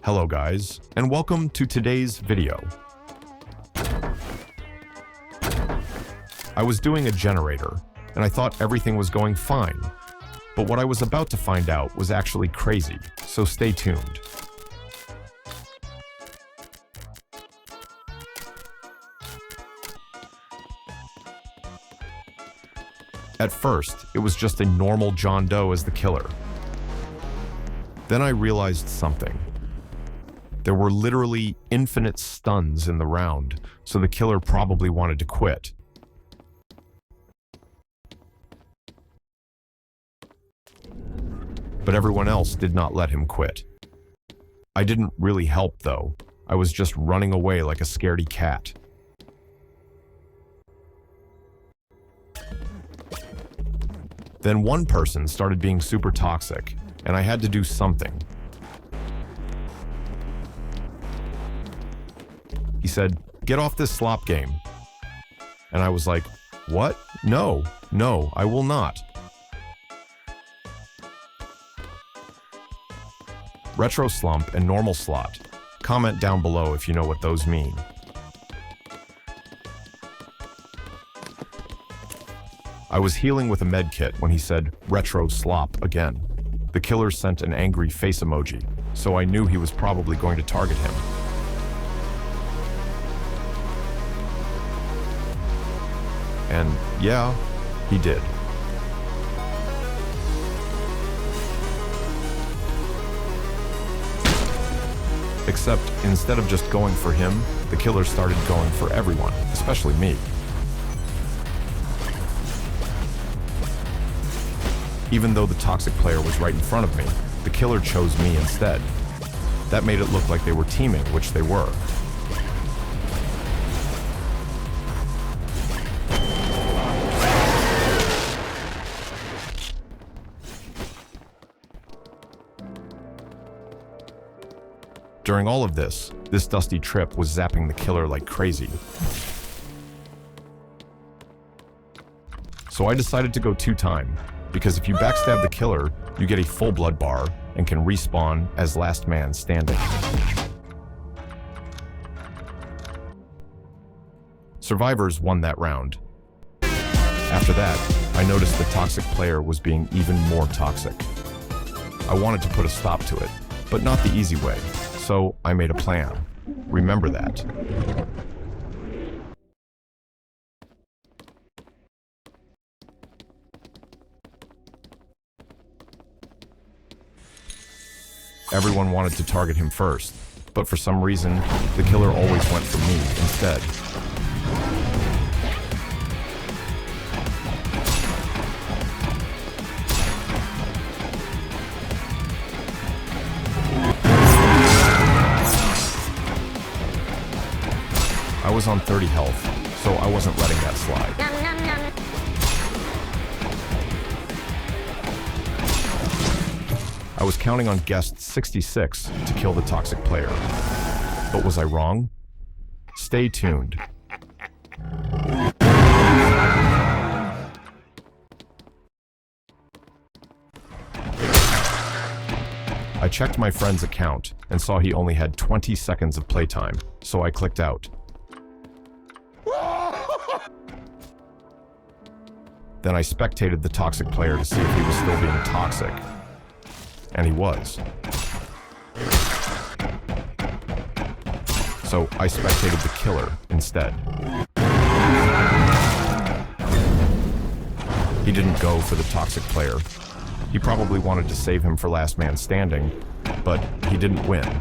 Hello guys, and welcome to today's video. I was doing a generator, and I thought everything was going fine. But what I was about to find out was actually crazy, so stay tuned. At first, it was just a normal John Doe as the killer. Then I realized something. There were literally infinite stuns in the round, so the killer probably wanted to quit. But everyone else did not let him quit. I didn't really help though. I was just running away like a scaredy cat. Then one person started being super toxic, and I had to do something. He said, "Get off this slop game." And I was like, "What? No, I will not." Retro slump and normal slot. Comment down below if you know what those mean. I was healing with a med kit when he said retro slop again. The killer sent an angry face emoji, so I knew he was probably going to target him. And yeah, he did. Except instead of just going for him, the killer started going for everyone, especially me. Even though the toxic player was right in front of me, the killer chose me instead. That made it look like they were teaming, which they were. During all of this dusty trip was zapping the killer like crazy. So I decided to go two-time, because if you backstab the killer, you get a full blood bar and can respawn as last man standing. Survivors won that round. After that, I noticed the toxic player was being even more toxic. I wanted to put a stop to it, but not the easy way. So I made a plan. Remember that. Everyone wanted to target him first, but for some reason, the killer always went for me instead. I was on 30 health, so I wasn't letting that slide. I was counting on guest 66 to kill the toxic player. But was I wrong? Stay tuned. I checked my friend's account and saw he only had 20 seconds of playtime, so I clicked out. Then I spectated the toxic player to see if he was still being toxic. And he was. So I spectated the killer instead. He didn't go for the toxic player. He probably wanted to save him for last man standing, but he didn't win.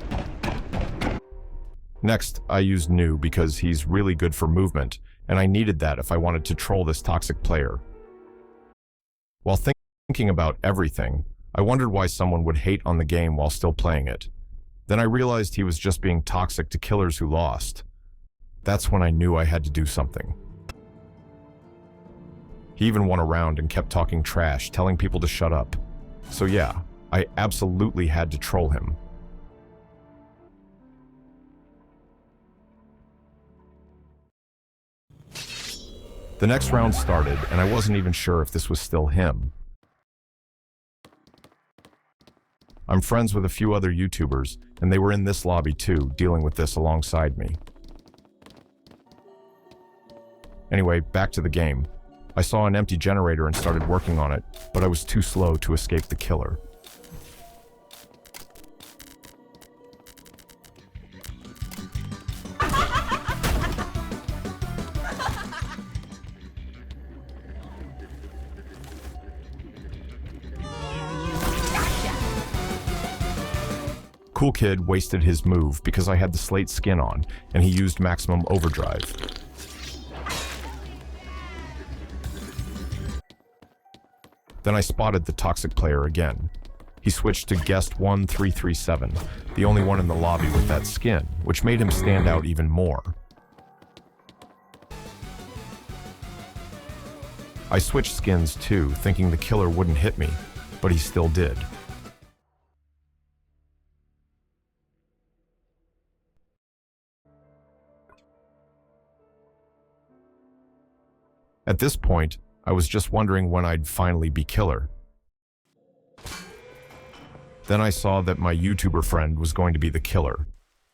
Next, I used New because he's really good for movement, and I needed that if I wanted to troll this toxic player. While thinking about everything, I wondered why someone would hate on the game while still playing it. Then I realized he was just being toxic to killers who lost. That's when I knew I had to do something. He even won a round and kept talking trash, telling people to shut up. So yeah, I absolutely had to troll him. The next round started, and I wasn't even sure if this was still him. I'm friends with a few other YouTubers, and they were in this lobby too, dealing with this alongside me. Anyway, back to the game. I saw an empty generator and started working on it, but I was too slow to escape the killer. Cool Kid wasted his move because I had the Slate skin on, and he used maximum overdrive. Then I spotted the toxic player again. He switched to Guest 1337, the only one in the lobby with that skin, which made him stand out even more. I switched skins too, thinking the killer wouldn't hit me, but he still did. At this point, I was just wondering when I'd finally be killer. Then I saw that my YouTuber friend was going to be the killer.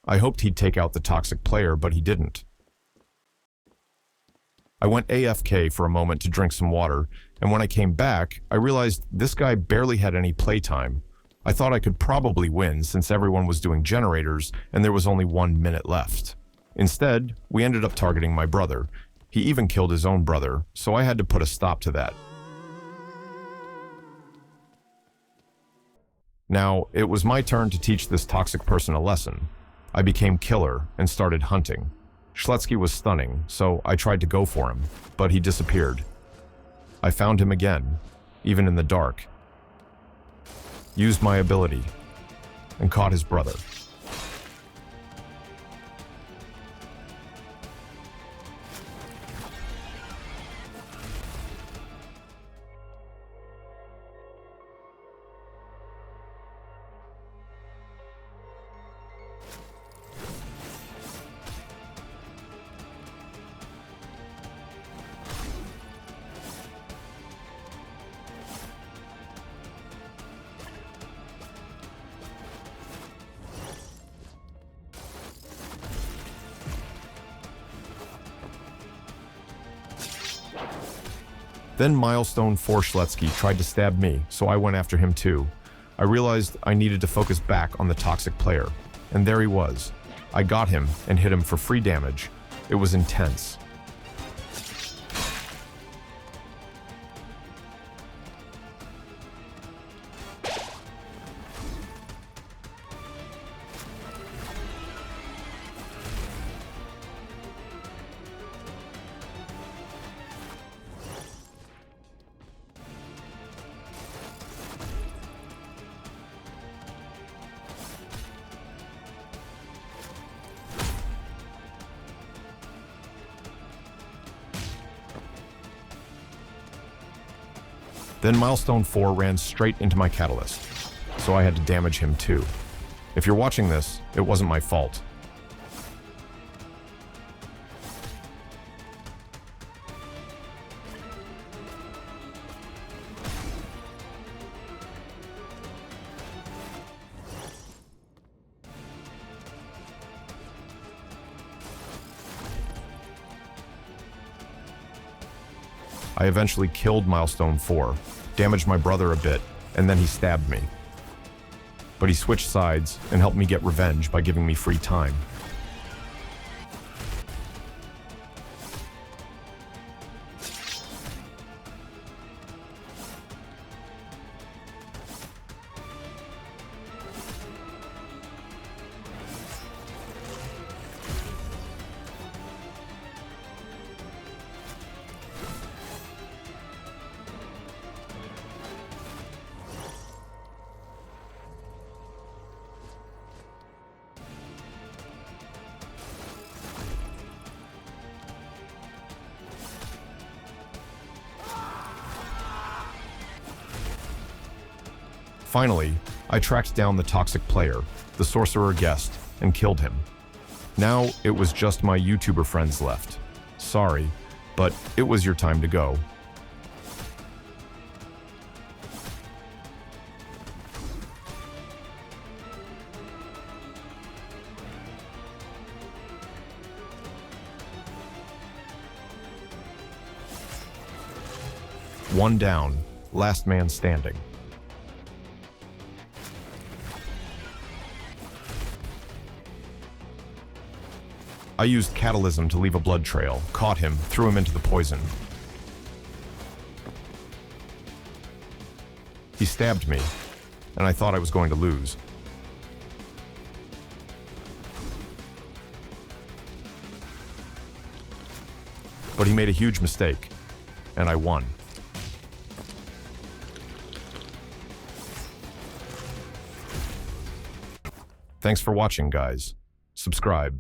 I hoped he'd take out the toxic player, but he didn't. I went AFK for a moment to drink some water, and when I came back, I realized this guy barely had any playtime. I thought I could probably win since everyone was doing generators and there was only 1 minute left. Instead, we ended up targeting my brother. He even killed his own brother, so I had to put a stop to that. Now, it was my turn to teach this toxic person a lesson. I became killer and started hunting. Schletsky was stunning, so I tried to go for him, but he disappeared. I found him again, even in the dark, used my ability, and caught his brother. Then Milestone 4 Schletsky tried to stab me, so I went after him too. I realized I needed to focus back on the toxic player, and there he was. I got him and hit him for free damage. It was intense. Then Milestone 4 ran straight into my catalyst, so I had to damage him too. If you're watching this, it wasn't my fault. I eventually killed Milestone 4, damaged my brother a bit, and then he stabbed me. But he switched sides and helped me get revenge by giving me free time. Finally, I tracked down the toxic player, the sorcerer guest, and killed him. Now it was just my YouTuber friends left. Sorry, but it was your time to go. One down, last man standing. I used catalysm to leave a blood trail, caught him, threw him into the poison. He stabbed me, and I thought I was going to lose. But he made a huge mistake, and I won. Thanks for watching, guys. Subscribe.